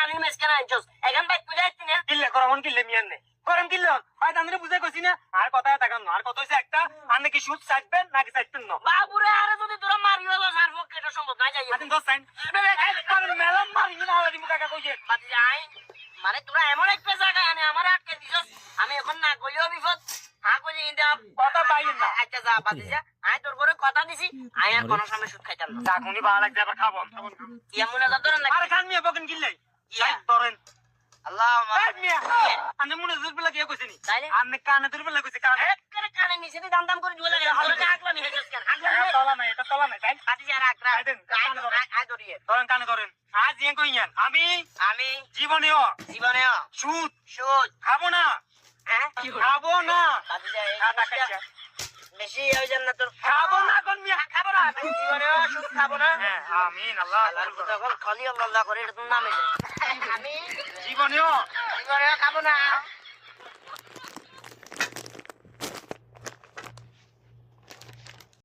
পানির মেস কেন আনছস এখন বাইক বুঝা যাচ্ছে না কিল্লে করমন কিল্লে মিয়ান নে করম কিল্লে ভাই তান্দ্রে বুঝাই কইছি না আর কথা তাকান না আর কত হইছে একটা আন্নে কি সুদ চাইবেন নাকি চাইবেন না বাবুরে আরে যদি তোরা মারিও না আর পক্ষে এটা সম্ভব না যাই আদিন দস সাইন মেলাম মারি না আলাদি মুকা কা কইছে বাতি যাই মানে তোরা এমন একটা জায়গায় আনে আমার আটকে দিছস আমি এখন না কইলেও বিপদ হ্যাঁ কইলি কিন্তু কথা বাইরেন না আচ্ছা যা বাতি যা আয় তোর করে কথা দিছি আয় আর কোনো সময় সুদ খাইতাম না চাকুনি ভালো লাগছে আবার খাবো কি এমন না ধরেন না আরে খান মিয়া বকেন কিল্লে সাইড ধরেন আল্লাহ সাইড মিয়া আন্নে মনে দুর্বল লাগে কইছে নি তাইলে আন্নে কানে দুর্বল কইছে কানে এক করে কানে নিচে দাম দাম করে জুলে লাগে তোরা আগলামি হইছস কেন আগলামি এটা তলা নাই সাইড বাতি যা রাখ রাখ আয় ধরিয়ে ধরেন কানে ধরেন আজ ইয়ে কইয়ান আমি জীবনেও জীবনে সুদ সুদ খাবো না হ্যাঁ খাবো না বাতি যা টাকা খাইছে বেশি হয়ে যান না তোর খাবো না কোন মিয়া খাবো না জীবনে সুদ খাবো না হ্যাঁ আমিন আল্লাহ আল্লাহর তখন খালি আল্লাহ করে এটা তো নামে আমি জীবনেও জীবনে খাবো না